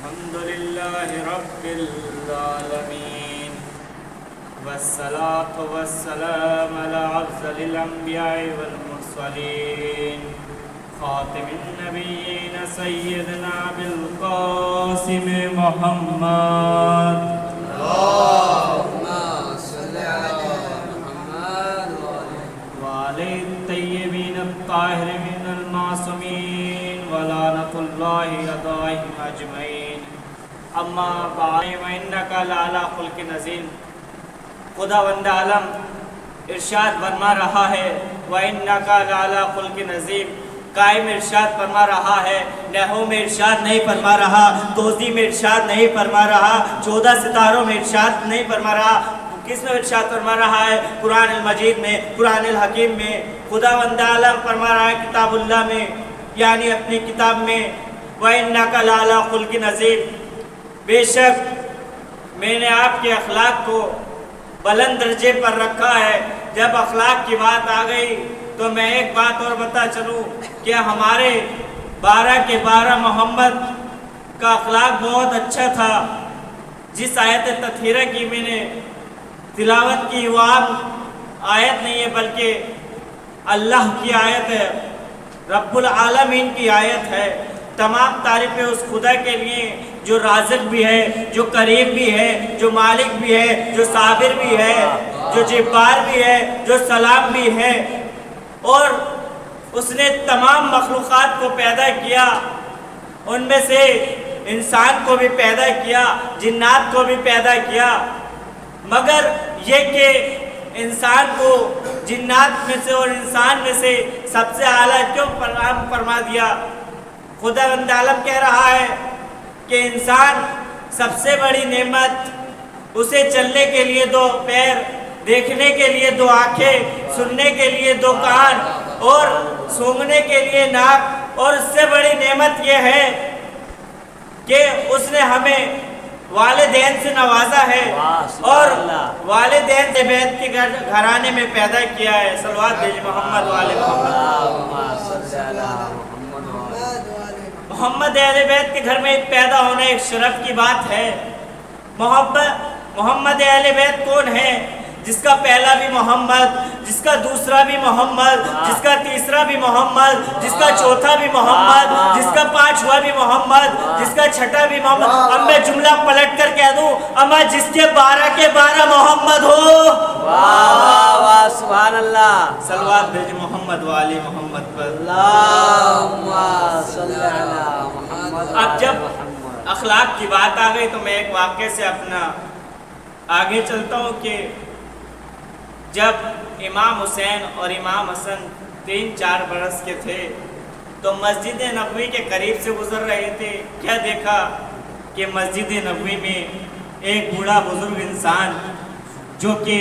الحمد لله رب العالمين والصلاة والسلام على أفضل الأنبياء والمرسلين خاتم النبيين سيدنا بالقاسم محمد اللهم صل على محمد وعلى الطيبين الطاهرين المعصومين ولعنة الله عليهم أجمعين اما بعد وإنك لعلى خلق عظيم خداوند عالم ارشاد فرما رہا ہے وَإِنَّكَ لَعَلَىٰ خُلْقٍ عَظِيمٍ قائم ارشاد فرما رہا ہے، نحو میں ارشاد نہیں فرما رہا، توضیح میں ارشاد نہیں فرما رہا، 14 ستاروں میں ارشاد نہیں فرما رہا، کس میں ارشاد فرما رہا ہے؟ قرآن المجید میں، قرآن الحکیم میں خداوند عالم فرما رہا ہے کتاب اللہ میں، یعنی اپنی کتاب میں وَإِنَّكَ لَعَلَىٰ خُلْقٍ عَظِيمٍ بے شک میں نے آپ کے اخلاق کو بلند درجے پر رکھا ہے۔ جب اخلاق کی بات آ گئی تو میں ایک بات اور بتا چلوں کہ ہمارے 12 کے 12 محمد کا اخلاق بہت اچھا تھا۔ جس آیت تطہیرہ کی میں نے تلاوت کی وہ عام آیت نہیں ہے بلکہ اللہ کی آیت ہے، رب العالمین کی آیت ہے۔ تمام تعریفیں اس خدا کے لیے جو رازق بھی ہے، جو قریب بھی ہے، جو مالک بھی ہے، جو صابر بھی ہے، جو جبار بھی ہے، جو سلام بھی ہے، اور اس نے تمام مخلوقات کو پیدا کیا، ان میں سے انسان کو بھی پیدا کیا، جنات کو بھی پیدا کیا، مگر یہ کہ انسان کو جنات میں سے اور انسان میں سے سب سے اعلیٰ کیوں فرما دیا؟ خداوند عالم کہہ رہا ہے کہ انسان سب سے بڑی نعمت اسے چلنے کے لیے 2 پیر، دیکھنے کے لیے 2 آنکھیں، سننے کے لیے 2 کان اور سونگھنے کے لیے ناک، اور اس سے بڑی نعمت یہ ہے کہ اس نے ہمیں والدین سے نوازا ہے اور والدین سے بیت کے گھرانے میں پیدا کیا ہے۔ صلوات بھیج محمد والے محمد۔ محمد اہل بیت کے گھر میں پیدا ہونا ایک شرف کی بات ہے۔ محمد اہل بیت کون ہے؟ جس کا پہلا بھی محمد، جس کا دوسرا بھی محمد، جس کا تیسرا بھی محمد، جس کا چوتھا بھی محمد، جس کا 5واں بھی محمد، جس کا 6واں بھی محمد۔ اب میں جملہ پلٹ کر کہہ دوں، اما جس کے 12 کے 12 محمد ہو۔ واہ واہ سبحان اللہ۔ صلوات بھیج محمد والی محمد پر۔ اللہم صل علی محمد۔ اب جب اخلاق کی بات آ گئی تو میں ایک واقعے سے اپنا آگے چلتا ہوں کہ جب امام حسین اور امام حسن 3-4 برس کے تھے تو مسجد نبوی کے قریب سے گزر رہے تھے، کیا دیکھا کہ مسجد نبوی میں ایک بوڑھا بزرگ انسان جو کہ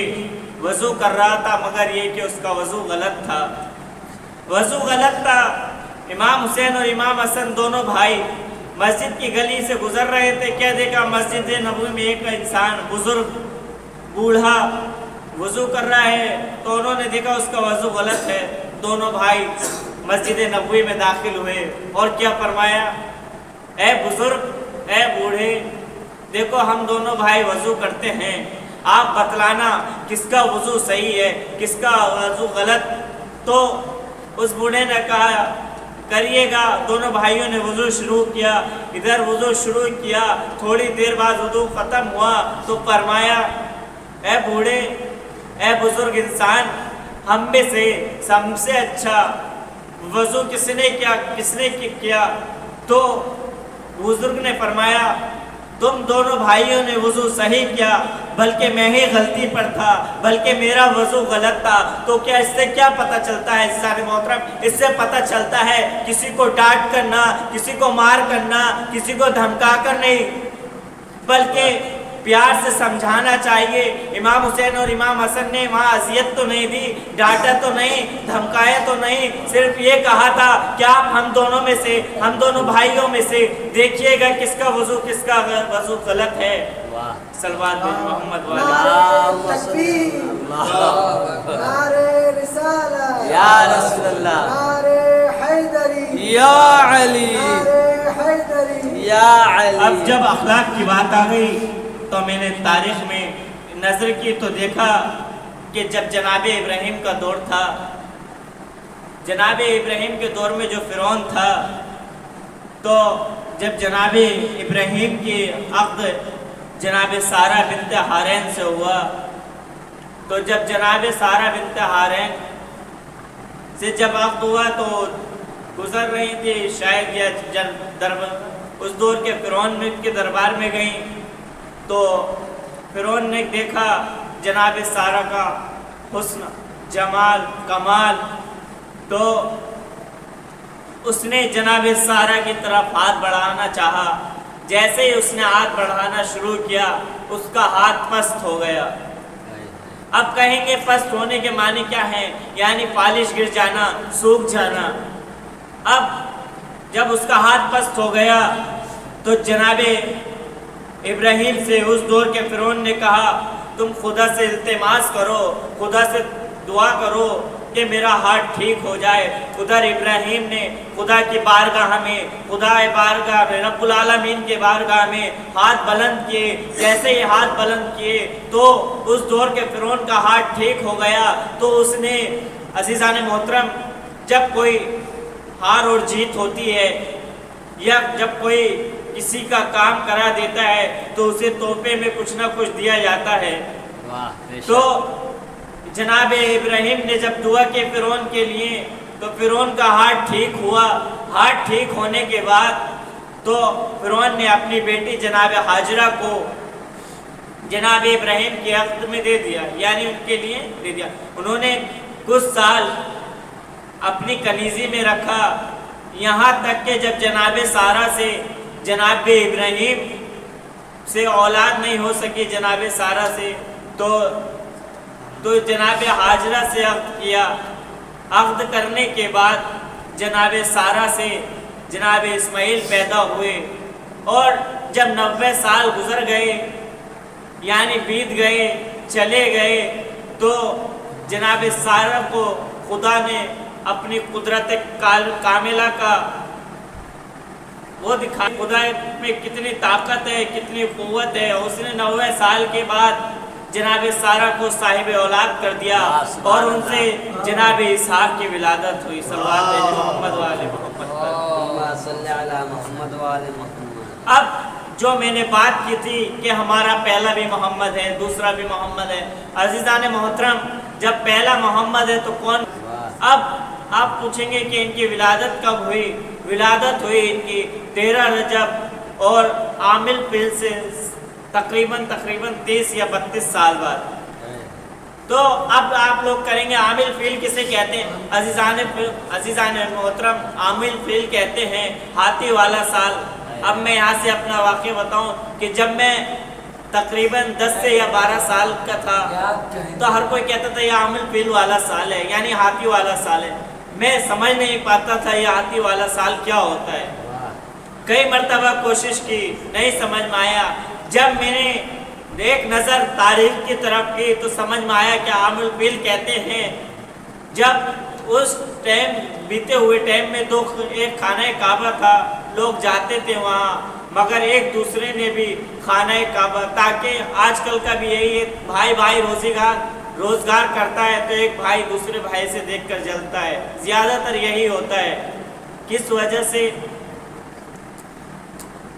وضو کر رہا تھا، مگر یہ کہ اس کا وضو غلط تھا۔ امام حسین اور امام حسن دونوں بھائی مسجد کی گلی سے گزر رہے تھے، کیا دیکھا مسجد نبوی میں ایک انسان بزرگ بوڑھا وضو کر رہا ہے، تو انہوں نے دیکھا اس کا وضو غلط ہے۔ دونوں بھائی مسجد نبوی میں داخل ہوئے اور کیا فرمایا؟ اے بزرگ، اے بوڑھے، دیکھو ہم دونوں بھائی وضو کرتے ہیں، آپ بتلانا کس کا وضو صحیح ہے کس کا وضو غلط۔ تو اس بوڑھے نے کہا کریے گا۔ دونوں بھائیوں نے وضو شروع کیا، ادھر وضو شروع کیا، تھوڑی دیر بعد وضو ختم ہوا تو فرمایا اے بوڑھے، اے بزرگ انسان، ہم میں سے سب سے اچھا وضو کس نے کیا؟ تو بزرگ نے فرمایا تم دونوں بھائیوں نے وضو صحیح کیا، بلکہ میں ہی غلطی پر تھا، بلکہ میرا وضو غلط تھا۔ تو کیا اس سے کیا پتہ چلتا ہے عزیزان محترم؟ اس سے پتہ چلتا ہے کسی کو ڈانٹ کرنا، کسی کو مار کرنا، کسی کو دھمکا کر نہیں، بلکہ پیار سے سمجھانا چاہیے۔ امام حسین اور امام حسن نے وہاں اذیت تو نہیں دی، ڈانٹا تو نہیں، دھمکایا تو نہیں، صرف یہ کہا تھا کہ آپ ہم دونوں بھائیوں میں سے دیکھیے گا کس کا وضو غلط ہے۔ صلوات محمد والے تکبیر، نعرہ رسالہ، یا رسول اللہ، نعرہ حیدری، یا علی، نعرہ حیدری یا علی. اب جب اخلاق کی بات آ گئی تو میں نے تاریخ میں نظر کی تو دیکھا کہ جب جناب ابراہیم کا دور تھا، جناب ابراہیم کے دور میں جو فرعون تھا، تو جب جناب ابراہیم کی عقد جناب سارہ بنت ہارین سے ہوا، تو جب جناب سارہ بنت ہارین سے جب عقد ہوا تو گزر رہی تھی شاید یا اس دور کے فرعون کے دربار میں گئیں، تو فرعون نے دیکھا جناب سارہ کا حسن، جمال، کمال، تو اس نے جناب سارہ کی طرف ہاتھ بڑھانا چاہا. جیسے ہی اس نے ہاتھ بڑھانا شروع کیا اس کا ہاتھ پست ہو گیا. اب کہیں گے پست ہونے کے معنی کیا ہے؟ یعنی پالش گر جانا، سوکھ جانا. اب جب اس کا ہاتھ پست ہو گیا تو جناب ابراہیم سے اس دور کے فرعون نے کہا تم خدا سے التماس کرو، خدا سے دعا کرو کہ میرا ہاتھ ٹھیک ہو جائے. ادھر ابراہیم نے خدا کی بارگاہ میں، خدا بارگاہ میں، رب العالمین کے بارگاہ میں ہاتھ بلند کیے. جیسے ہی ہاتھ بلند کیے تو اس دور کے فرعون کا ہاتھ ٹھیک ہو گیا. تو اس نے، عزیزان محترم، جب کوئی ہار اور جیت ہوتی ہے یا جب کوئی کسی کا کام کرا دیتا ہے تو اسے تحفے میں کچھ نہ کچھ دیا جاتا ہے. تو جناب ابراہیم نے جب دعا کی فرعون کے لیے تو فرعون کا ہاتھ ٹھیک ہوا. ہاتھ ٹھیک ہونے کے بعد تو فرعون نے اپنی بیٹی جناب ہاجرہ کو جناب ابراہیم کے عقد میں دے دیا، یعنی ان کے لیے دے دیا. انہوں نے کچھ سال اپنی کنیزی میں رکھا، یہاں تک کہ جب جناب سارہ سے جناب ابراہیم سے اولاد نہیں ہو سکی جناب سارہ سے، تو جناب ہاجرہ سے عقد کیا. عقد کرنے کے بعد جناب سارہ سے جناب اسماعیل پیدا ہوئے. اور جب 90 سال گزر گئے، یعنی بیت گئے، چلے گئے، تو جناب سارہ کو خدا نے اپنی قدرت کاملہ کا وہ دکھا، خدا میں کتنی طاقت ہے، کتنی قوت ہے. اس نے 90 سال کے بعد جناب سارہ کو صاحب اولاد کر دیا اور ان سے جناب اسحاق کی ولادت ہوئی. صلوات محمد والے محمد. اب جو میں نے بات کی تھی کہ ہمارا پہلا بھی محمد ہے، دوسرا بھی محمد ہے. عزیزان محترم، جب پہلا محمد ہے تو کون؟ اب آپ پوچھیں گے کہ ان کی ولادت کب ہوئی؟ ولادت ہوئی ان کی 13 رجب اور عامل فیل سے تقریباً 30 یا 32 سال بعد. تو اب آپ لوگ کریں گے عامل فیل کسے کہتے ہیں؟ عزیزان محترم، عامل فیل کہتے ہیں ہاتھی والا سال. اب میں یہاں سے اپنا واقعہ بتاؤں کہ جب میں تقریباً 10 سے یا 12 سال کا تھا تو ہر کوئی کہتا تھا یہ عامل فیل والا سال ہے، یعنی ہاتھی والا سال ہے. میں سمجھ نہیں پاتا تھا یہ ہاتھی والا سال کیا ہوتا ہے. کئی مرتبہ کوشش کی، نہیں سمجھ میں آیا. جب میں نے ایک نظر تاریخ کی طرف کی تو سمجھ میں آیا کہ عام الفیل کہتے ہیں جب اس ٹائم بیتے ہوئے ٹائم میں ایک خانہ کعبہ تھا، لوگ جاتے تھے وہاں، مگر ایک دوسرے نے بھی خانہ کعبہ، تاکہ آج کل کا بھی یہی ہے، بھائی بھائی روزگار کرتا ہے تو ایک بھائی دوسرے بھائی سے دیکھ کر جلتا ہے. زیادہ تر یہی ہوتا ہے. کس وجہ سے؟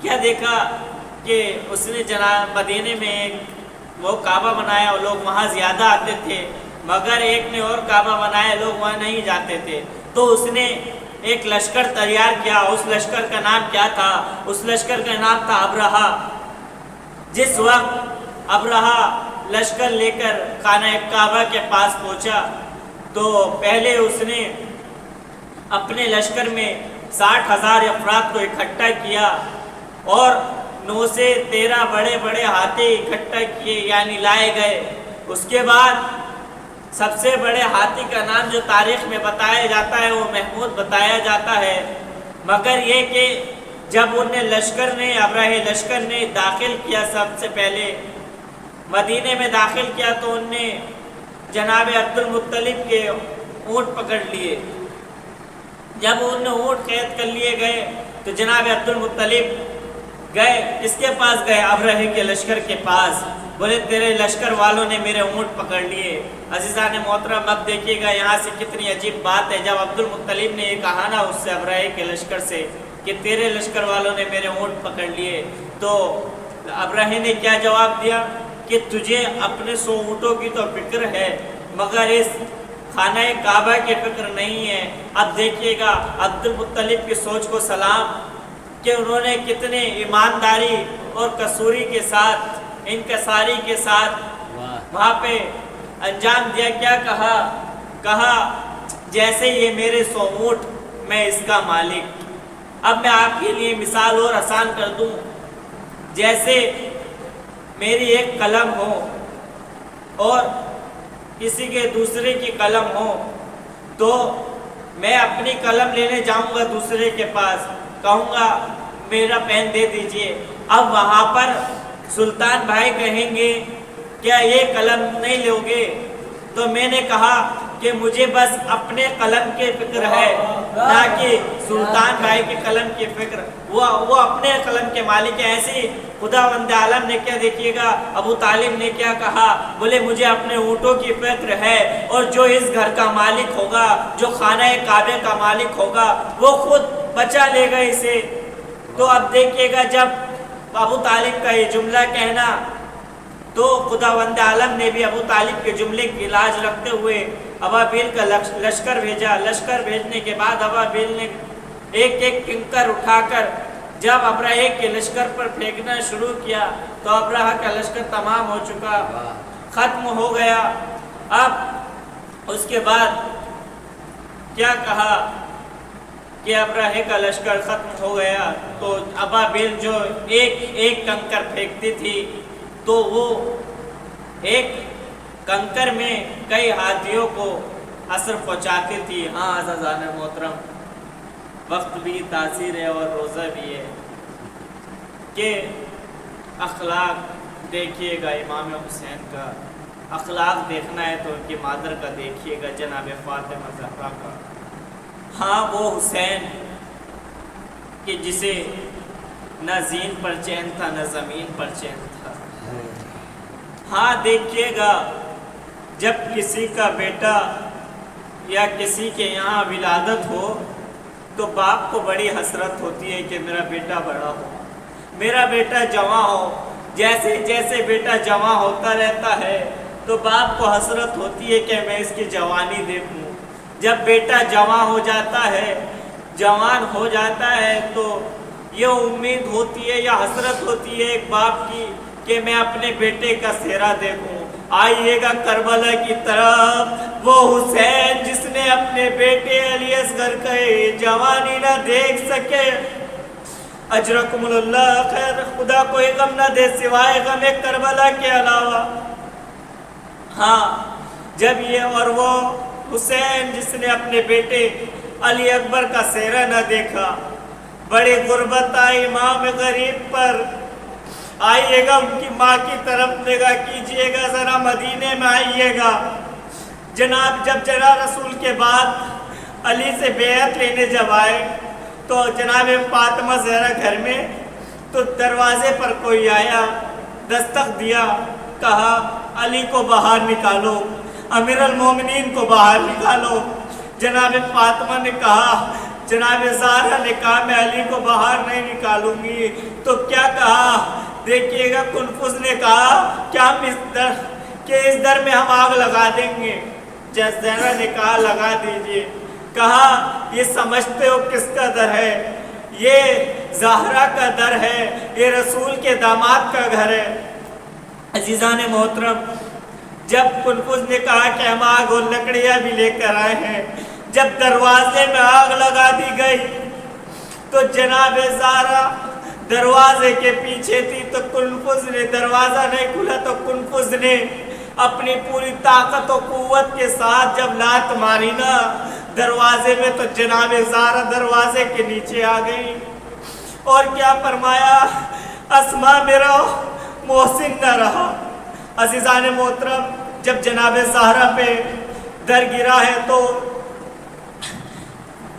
کیا دیکھا کہ اس نے جناب مدینے میں وہ کعبہ بنایا اور لوگ وہاں زیادہ آتے تھے، مگر ایک نے اور کعبہ بنایا، لوگ وہاں نہیں جاتے تھے. تو اس نے ایک لشکر تیار کیا. اس لشکر کا نام کیا تھا؟ اس لشکر کا نام تھا ابرہہ. جس وقت ابرہہ لشکر لے کر خانہ کعبہ کے پاس پہنچا تو پہلے اس نے اپنے لشکر میں 60,000 افراد کو اکٹھا کیا اور 9 سے 13 بڑے بڑے ہاتھی اکٹھا کیے، یعنی لائے گئے. اس کے بعد سب سے بڑے ہاتھی کا نام جو تاریخ میں بتایا جاتا ہے وہ محمود بتایا جاتا ہے. مگر یہ کہ جب انہیں ابرہہ لشکر نے داخل کیا، سب سے پہلے مدینے میں داخل کیا، تو ان نے جناب عبد المطلب کے اونٹ پکڑ لیے. جب انہیں اونٹ قید کر لیے گئے تو جناب عبد المطلب گئے، اس کے پاس گئے، ابرہے کے لشکر کے پاس، بولے تیرے لشکر والوں نے میرے اونٹ پکڑ لیے۔ عزیزان محترم اب دیکھیے گا یہاں سے کتنی عجیب بات ہے، جب عبد المطلب نے یہ کہا نا اس سے ابرہے کے لشکر سے کہ تیرے لشکر والوں نے میرے اونٹ پکڑ لیے، تو ابرہے نے کیا جواب دیا کہ تجھے اپنے 100 اونٹوں کی تو فکر ہے مگر اس خانہ کعبہ کی فکر نہیں ہے۔ اب دیکھیے گا عبد المطلب کی سوچ کو سلام کہ انہوں نے کتنے ایمانداری اور کسوری کے ساتھ، انکساری کے ساتھ وہاں پہ انجام دیا۔ کیا کہا جیسے یہ میرے 100 اونٹ میں اس کا مالک۔ اب میں آپ کے لیے مثال اور آسان کر دوں، جیسے میری ایک قلم ہو اور کسی کے دوسرے کی قلم ہو، تو میں اپنی قلم لینے جاؤں گا دوسرے کے پاس، کہوں گا میرا پین دے دیجئے۔ اب وہاں پر سلطان بھائی کہیں گے کیا یہ قلم نہیں لو گے؟ تو میں نے کہا کہ مجھے بس اپنے قلم کی فکر ہے نہ کہ سلطان بھائی کے قلم کی فکر، وہ اپنے قلم کے مالک ہیں۔ ایسی خداوند عالم نے کیا، دیکھیے گا ابو طالب نے کیا کہا، بولے مجھے اپنے اونٹوں کی فکر ہے، اور جو اس گھر کا مالک ہوگا، جو خانہ کعبے کا مالک ہوگا، وہ خود بچا لے گا اسے۔ تو اب دیکھیے گا جب ابو طالب کا یہ جملہ کہنا، تو خداوند عالم نے بھی ابو طالب کے جملے کی لاج رکھتے ہوئے ابابیل کا لشکر بھیجا۔ لشکر بھیجنے کے بعد ابابیل نے ایک ایک کنکر اٹھا کر جب ابرہے کے لشکر پر پھینکنا شروع کیا، تو ابرہہ کا لشکر تمام ہو چکا، ختم ہو گیا۔ اب اس کے بعد کیا کہا کہ ابرہے کا لشکر ختم ہو گیا، تو ابابیل جو ایک ایک کنکر پھینکتی تھی، تو وہ ایک کنکر میں کئی ہاتھیوں کو اثر پہنچاتی تھی۔ ہاں عزیزان محترم، وقت بھی تاثیر ہے اور روزہ بھی ہے کہ اخلاق دیکھیے گا۔ امام حسین کا اخلاق دیکھنا ہے تو ان کی مادر کا دیکھیے گا، جناب فاطمہ زہرا کا۔ ہاں وہ حسین کہ جسے نہ زین پر چین تھا نہ زمین پر چین تھا۔ ہاں دیکھیے گا جب کسی کا بیٹا یا کسی کے یہاں ولادت ہو تو باپ کو بڑی حسرت ہوتی ہے کہ میرا بیٹا بڑا ہو، میرا بیٹا جوان ہو۔ جیسے جیسے بیٹا جوان ہوتا رہتا ہے تو باپ کو حسرت ہوتی ہے کہ میں اس کی جوانی دیکھوں۔ جب بیٹا جوان ہو جاتا ہے تو یہ امید ہوتی ہے یا حسرت ہوتی ہے ایک باپ کی کہ میں اپنے بیٹے کا چہرہ دیکھوں۔ آئیے گا کربلا کی طرف، وہ حسین جس نے اپنے بیٹے علی اصغر کا جوانی نہ دیکھ سکے، اجرکم اللہ خیر، خدا کوئی غم نہ دے سوائے غم کربلا کے علاوہ۔ ہاں جب یہ اور وہ حسین جس نے اپنے بیٹے علی اکبر کا چہرہ نہ دیکھا، بڑی غربت آئی امام غریب پر۔ آئیے گا ان کی ماں کی طرف نگاہ کیجئے گا، ذرا مدینے میں آئیے گا۔ جب رسول کے بعد علی سے بیعت لینے جب آئے تو جناب فاطمہ زہرا گھر میں، تو دروازے پر کوئی آیا، دستک دیا، کہا علی کو باہر نکالو، امیر المومنین کو باہر نکالو۔ جناب فاطمہ نے کہا، جناب زہرا نے کہا میں علی کو باہر نہیں نکالوں گی۔ تو کیا کہا دیکھیے گا، کنفذ نے کہا کہ اس در میں ہم آگ لگا دیں گے۔ زہرا نے کہا لگا دیجئے۔ کہا یہ سمجھتے ہو کس کا در ہے؟ یہ زہرا کا در ہے، یہ رسول کے داماد کا گھر ہے۔ عزیزان محترم، جب کنفذ نے کہا کہ ہم آگ اور لکڑیاں بھی لے کر آئے ہیں، جب دروازے میں آگ لگا دی گئی تو جناب زہرا دروازے کے پیچھے تھی، تو کنفذ نے دروازہ نہیں کھلا، تو کنفذ نے اپنی پوری طاقت و قوت کے ساتھ جب لات ماری نا دروازے میں، تو جناب زہرا دروازے کے نیچے آ گئی اور کیا فرمایا، اسما میرا محسن نہ رہا۔ عزیزان محترم، جب جناب زہرا پہ در گرا ہے تو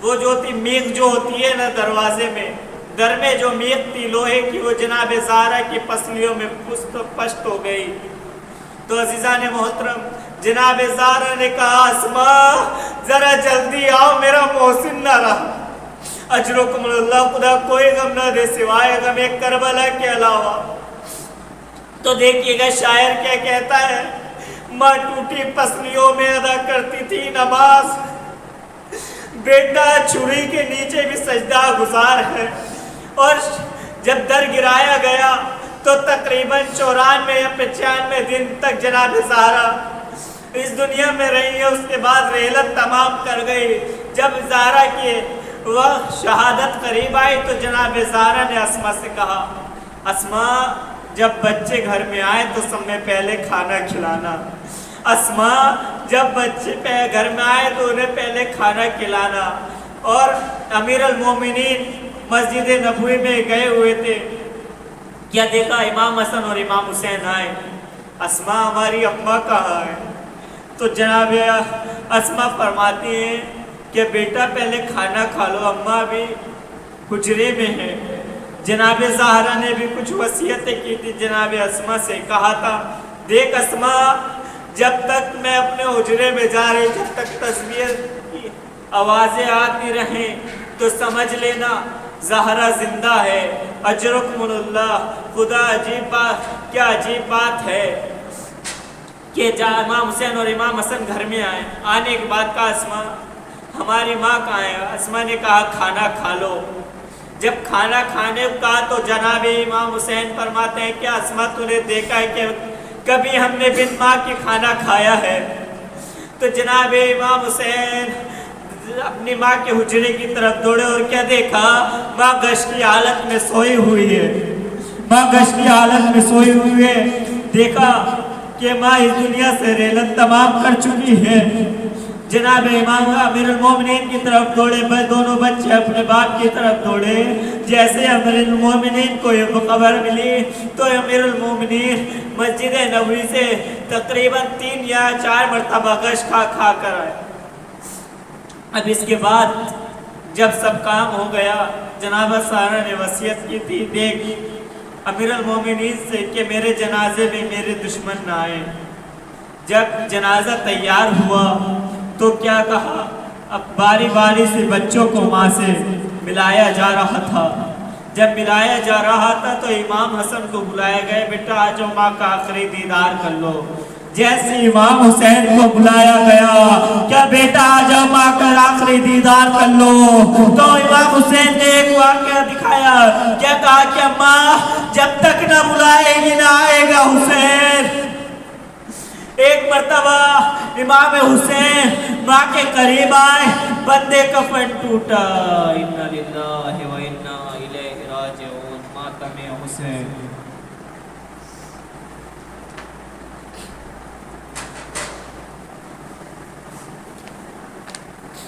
وہ جو ہوتی میخ جو ہوتی ہے نا دروازے میں، در میں جو میخ تھی لوہے کی وہ جناب زہرا کی پسلیوں میں پشت ہو گئی. تو عزیزان محترم جناب زہرا نے کہا اسماء ذرا جلدی آؤ میرا محسن نہ رہا. اجرکم اللہ خدا کوئی غم نہ دے سوائے غم ایک کربلا کے علاوہ. تو دیکھیے گا شاعر کیا کہتا ہے, ماں ٹوٹی پسلیوں میں ادا کرتی تھی نماز, بیٹا چھری کے نیچے بھی سجدہ گزار ہے. اور جب در گرایا گیا تو تقریباً 94 یا 95 دن تک جناب زہرا اس دنیا میں رہی ہے. اس کے بعد رحلت تمام کر گئی. جب زہرا کی وقت شہادت قریب آئی تو جناب زہرا نے اسماء سے کہا اسماء جب بچے گھر میں آئے تو سب میں پہلے کھانا کھلانا. اسماء جب بچے گھر میں آئے تو انہیں پہلے کھانا کھلانا. اور امیر المومنین مسجد نبوی میں گئے ہوئے تھے, کیا دیکھا امام حسن اور امام حسین آئے. اسماء ہماری اماں کہاں ہے؟ تو جناب اسماء فرماتی ہیں کہ بیٹا پہلے کھانا کھا لو, اماں بھی حجرے میں ہے. جناب زہرا نے بھی کچھ وصیتیں کی تھی. جناب اسماء سے کہا تھا دیکھ اسماء جب تک میں اپنے حجرے میں جا رہی, جب تک تسبیح کی آوازیں آتی رہیں تو سمجھ لینا زہرا زندہ ہے. اجرکم اللہ خدا عجیب بات, کیا عجیب بات ہے کہ امام حسین اور امام حسن گھر میں آئے. آنے کے بعد کہا اسماء ہماری ماں کہاں ہے؟ اسماء نے کہا کھانا کھا لو. جب کھانا کھانے کو کہا تو جناب امام حسین فرماتے ہیں کہ اسماء تو نے دیکھا ہے کہ کبھی ہم نے بن ماں کے کھانا کھایا ہے؟ تو جناب امام حسین اپنی ماں کے حجرے کی طرف دوڑے اور کیا دیکھا, ماں گش کی حالت میں سوئی ہوئی ہے. ماں گش کی حالت میں سوئی ہوئی ہے. دیکھا کہ ماں اس دنیا سے رحلت تمام کر چکی ہے. جناب امام امیر المومنین کی طرف دوڑے, دونوں بچے اپنے باپ کی طرف دوڑے. جیسے امیر المومنین کو یہ خبر ملی تو امیر المومنین مسجد نبوی سے تقریباً 3 یا 4 مرتبہ گش کھا کر آئے. اب اس کے بعد جب سب کام ہو گیا جناب زہرا نے وصیت کی تھی دیکھ امیر المومنین سے کہ میرے جنازے میں میرے دشمن نہ آئے. جب جنازہ تیار ہوا تو کیا کہا, اب باری باری سے بچوں کو ماں سے ملایا جا رہا تھا. جب ملایا جا رہا تھا تو امام حسن کو بلایا گیا, بیٹا آ جاؤ ماں کا آخری دیدار کر لو. جیسے امام حسین کو بلایا گیا کیا بیٹا آ جاؤ ماں کا آخری دیدار کر لو, تو امام حسین نے ایک واقعہ دکھایا. کیا کہا کہ ماں جب تک نہ بلائے گی نہ آئے گا حسین. ایک مرتبہ امام حسین ماں کے قریب آئے, بندے کفن ٹوٹا, انا للہ و انا الیہ راجعون, ماتم حسین.